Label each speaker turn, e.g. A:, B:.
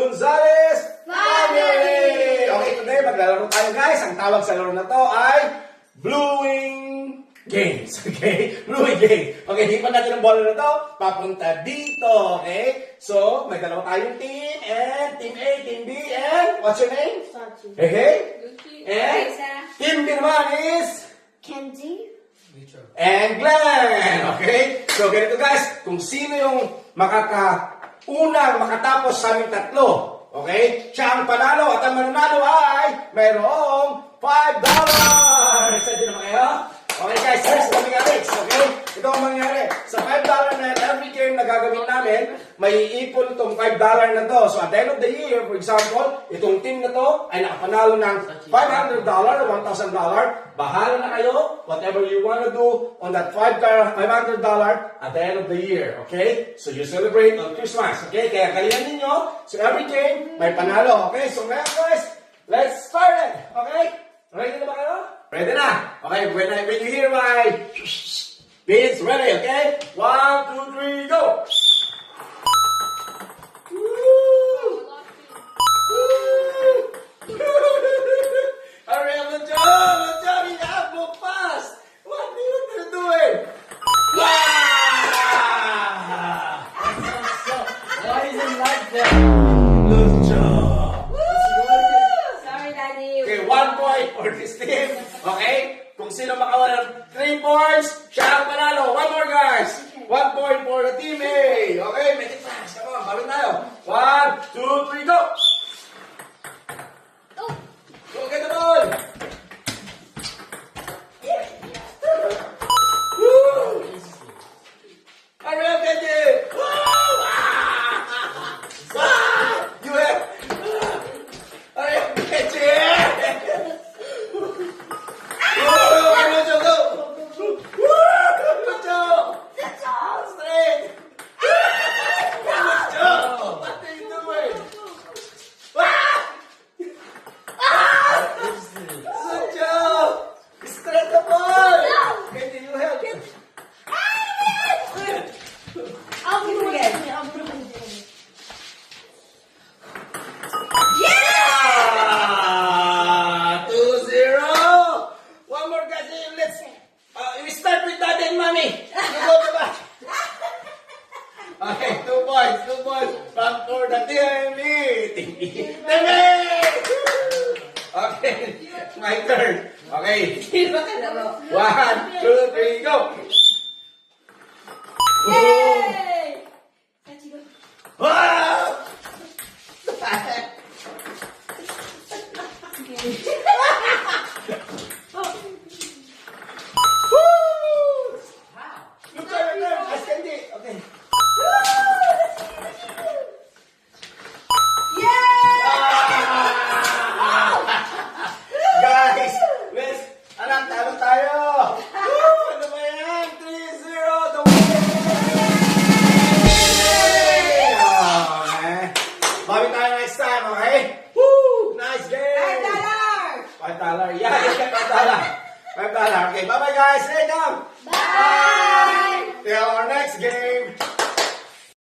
A: Gonzalez Family! Okay, today maglalaro tayo guys. Ang tawag sa laro na to ay Bluing Games. Okay? Bluing Game. Okay, hipan natin ang bola na to. Papunta dito. Okay? So, may dalawa tayong team. And Team A, Team B, and what's your name?
B: Sachi.
A: Hey? And Team B naman is
B: Kenzie.
A: and Glenn. Okay? So, ganito guys. Kung sino yung unang makatapos sa aming tatlo. Okay? Siya ang panalo at ang mananalo ay mayroong $5! Ready na ba kayo? Okay guys, here's the mechanics. Okay? Ito ang mangyayari. Sa $5 na every game na gagawin namin, may iipon itong $5 na to. So at the end of the year, for example, itong team na to ay nakapanalo ng $500 or $1,000. Bahala na kayo, whatever you want to do on that $500 at the end of the year. Okay? So you celebrate on Christmas. Okay? Kaya galingan ninyo. So every game, may panalo. Okay? So ngayon guys, let's start it. Okay? Ready na ba kayo? Ready na. Okay, when you hear my beats, ready, okay? 1, 2, 3, go! Woo! Woo! Hurry up, good job, you have to fast! What are you doing? Yeah!
C: Why is it like that?
A: Good job!
B: Sorry, Daddy.
A: Okay, 1 point for this team. Okay? Kung sino makawala ng 3 points, siya ang panalo. 1 more, guys. 1 point for the team A. Okay? Make it fast. Come on, balik tayo. 1, 2, 3, go! Go, get the ball! Woo! Hurry up, Kenji! Woo! You have... Hurry up, Kenji!
B: I'll do it again. I'll do it again.
A: Yeah! 2-0! One more guys, let's we start with Daddy and Mommy. You go to back. Okay, 2 points. Back for the team. Okay, my turn. Okay. 1, 2, 3, go.
B: Yay! Sachi, go.
A: Wow! Your turn. Ask Candy. Okay. Guys, let's talo tayo. Woo! Ano ba yan? 3-0 the winner. Okay. Bawi tayo next time, okay? Woo! Nice game. $5. Yeah, get $5. $5. Okay, bye-bye guys. Stay down.
B: Bye!
A: Till our next game.